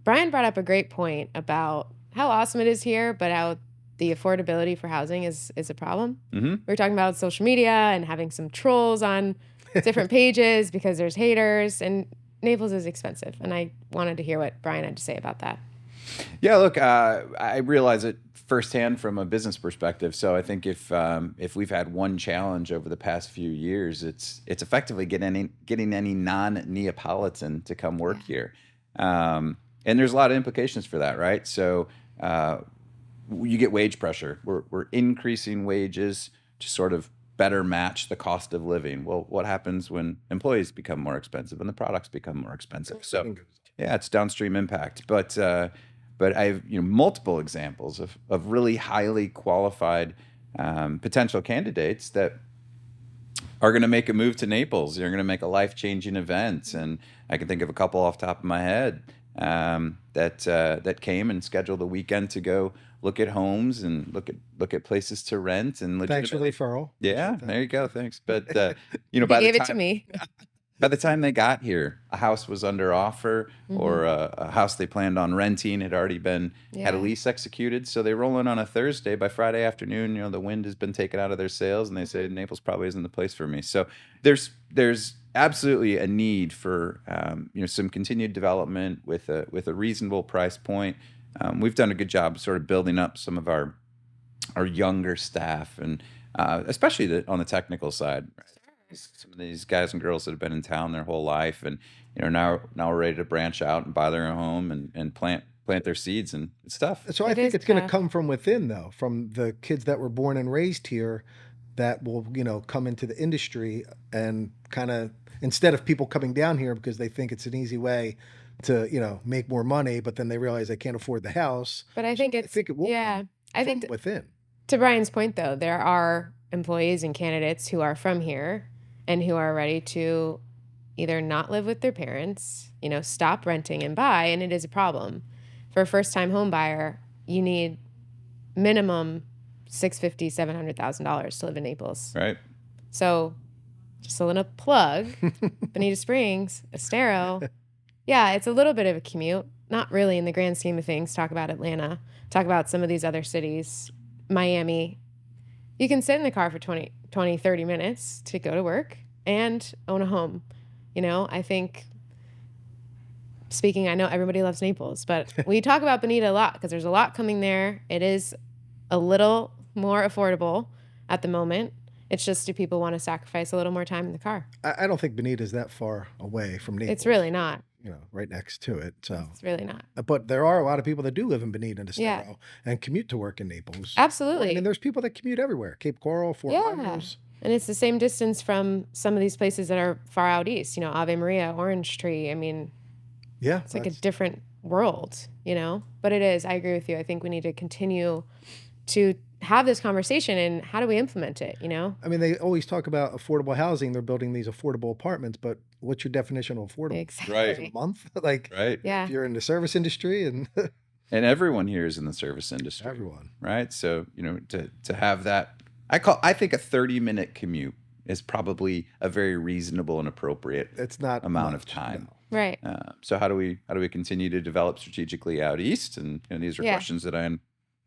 Brian brought up a great point about how awesome it is here, but how the affordability for housing is a problem. Mm-hmm. We were talking about social media and having some trolls on different pages because there's haters, and Naples is expensive. And I wanted to hear what Brian had to say about that. Yeah, look, I realize it firsthand from a business perspective. So I think if we've had one challenge over the past few years, it's effectively getting any non-Neapolitan to come work here, and there's a lot of implications for that, right? So you get wage pressure. We're increasing wages to sort of better match the cost of living. Well, what happens when employees become more expensive and the products become more expensive? So yeah, it's downstream impact, but I have multiple examples of really highly qualified potential candidates that are going to make a move to Naples. They're going to make a life-changing event, and I can think of a couple off the top of my head that came and scheduled a weekend to go look at homes and look at places to rent and Thanks for the referral. yeah, there you go. Thanks. But You by the gave it to time me. by the time they got here, a house was under offer, or Mm-hmm. a house they planned on renting had already had a Yeah. lease executed. So they roll in on a Thursday. By Friday afternoon, the wind has been taken out of their sails, and they say Naples probably isn't the place for me. So there's absolutely a need for some continued development with a reasonable price point. We've done a good job sort of building up some of our younger staff, and especially on the technical side. Right? Some of these guys and girls that have been in town their whole life, and now we're ready to branch out and buy their own home and plant their seeds, and it's tough. So I It think is it's going to tough. come from within, though, from the kids that were born and raised here that will, come into the industry and kind of, instead of people coming down here because they think it's an easy way to, make more money, but then they realize they can't afford the house. But I think I think it will yeah. I think from within. to Brian's point, though, there are employees and candidates who are from here and who are ready to either not live with their parents, stop renting and buy, and it is a problem. For a first-time home buyer, you need minimum $650,000, $700,000 to live in Naples. Right. So, just a little plug, Bonita Springs, Estero. Yeah, it's a little bit of a commute. Not really in the grand scheme of things. Talk about Atlanta. Talk about some of these other cities. Miami. You can sit in the car for 20, 30 minutes to go to work and own a home. I think, I know everybody loves Naples, but we talk about Bonita a lot because there's a lot coming there. It is a little more affordable at the moment. It's just, do people want to sacrifice a little more time in the car? I don't think Bonita's that far away from Naples. It's really not. Right next to it. So It's really not. But there are a lot of people that do live in Bonita and Yeah. Estero and commute to work in Naples. Absolutely. I mean, there's people that commute everywhere. Cape Coral, Fort Yeah. Myers. And it's the same distance from some of these places that are far out east, Ave Maria, Orange Tree. I mean, Yeah. it's like a different world, But it is. I agree with you. I think we need to continue to have this conversation, and how do we implement it, I mean, they always talk about affordable housing. They're building these affordable apartments, but what's your definition of affordable? Exactly. Right. A month? Like, Right. Yeah. if you're in the service industry and And everyone here is in the service industry. everyone. Right. So to have that, I think a 30-minute commute is probably a very reasonable and appropriate It's not amount of much, time. no. Right. So how do we continue to develop strategically out east? And these are Yeah. questions that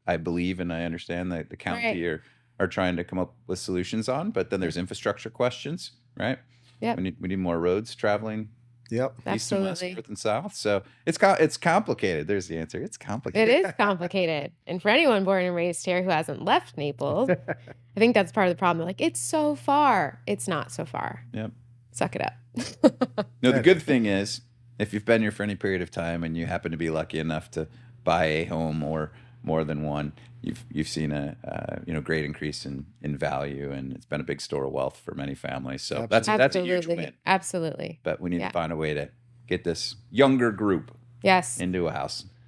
I believe and I understand that the county Right. are trying to come up with solutions on. But then there's infrastructure questions, right? Yep. We need more roads traveling Yep. east and west, Absolutely. north and south. So it's complicated. There's the answer. It's complicated. It is complicated. And for anyone born and raised here who hasn't left Naples, I think that's part of the problem. They're like, it's so far. It's not so far. Yep. Suck it up. No, the good thing is, if you've been here for any period of time and you happen to be lucky enough to buy a home or more than one, you've seen a great increase in value, and it's been a big store of wealth for many families. So that's a huge win. Absolutely. But we need Yeah. to find a way to get this younger group Yes. into a house.